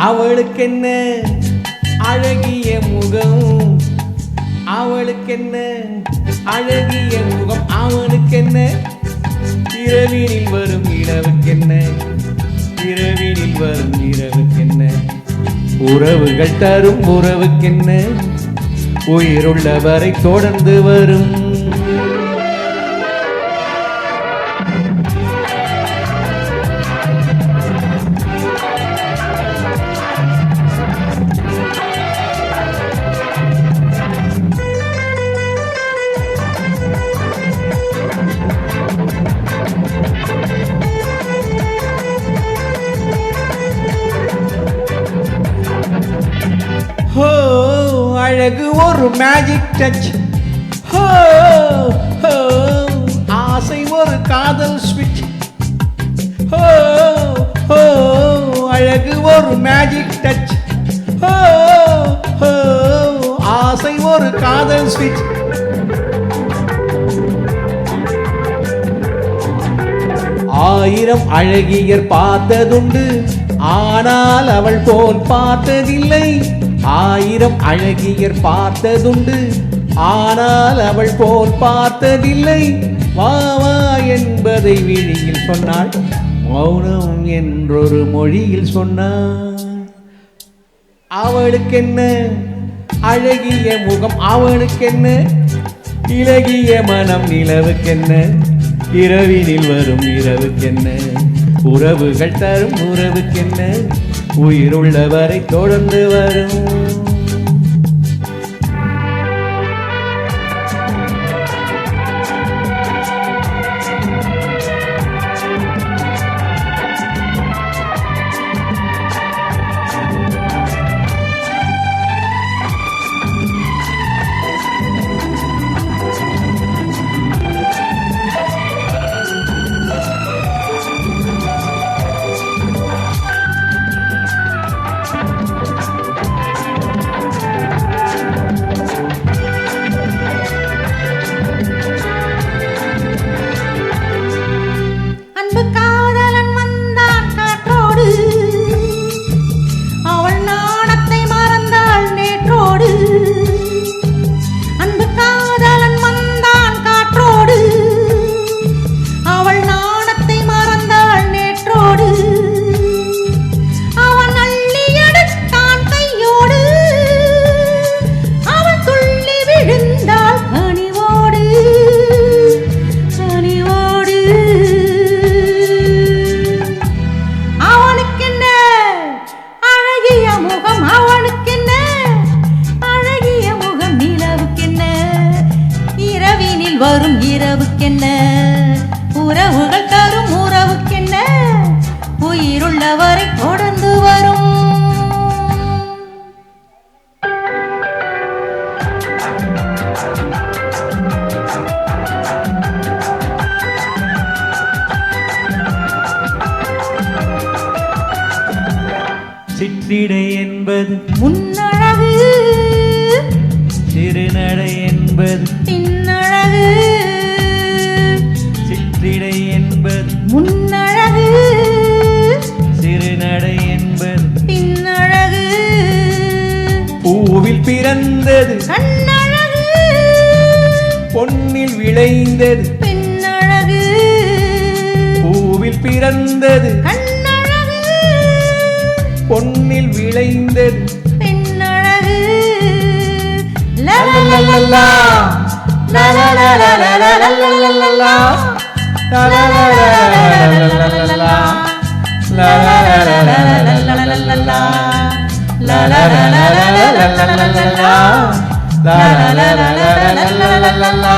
அவளுக்கென்ன அழகிய முகம், அவளுக்கென்ன அழகிய முகம், அவனுக்கென்ன இரவினில் வரும் இரவுக்கென்ன, இரவினில் வரும் இரவுக்கென்ன, உறவுகள் தரும் உறவுக்கென்ன, உயிருள்ளவரை தொடர்ந்து வரும். அழகு ஒரு மேஜிக் டச், ஆசை ஒரு காதல் ஸ்விட்ச், அழகு ஒரு மேஜிக் டச், ஆசை ஒரு காதல் ஸ்விட்ச். ஆயிரம் அழகியர் பார்த்ததுண்டு, ஆனால் அவள் போல் பார்த்ததில்லை. ஆயிரம் அழகியர் பார்த்ததுண்டு, ஆனால் அவள் போல் பார்த்ததில்லை. வா வா என்பதை விழியில் சொன்னாள், மௌனம் என்றொரு மொழியில் சொன்னாள். அவளுக்கென்ன அழகிய முகம், அவனுக்கென்ன இலகிய மனம், நிலவுக்கென்ன இரவினில் வரும் இரவுக்கென்ன, உறவுகள் தரும் உறவுக்கென்ன, உயிருள்ளவரை தொடர்ந்து வரும். வரும் இரவுக்கென்ன, உறவுகள் தரும் உறவுக்கென்ன, உயிருள்ளவரை தொடர்ந்து வரும். சிற்றிடை என்பது முன்னழகு, சிறுநடை என்பது பின்னழகு. சிற்றிடை என்பது முன்னழகு, சிறுநடை என்பது பின்னழகு. பூவில் பிறந்தது கண்ணழகு, பொன்னில் விளைந்தது பின்னழகு. பூவில் பிறந்தது கண்ணழகு, பொன்னில் விளைந்தது பின்னழகு. லலலலலா லலலலலலலலலலலா லலலலலலலலலலா லலலலலலலலலலலா லலலலலலலலலலலா லலலலலலலலலலா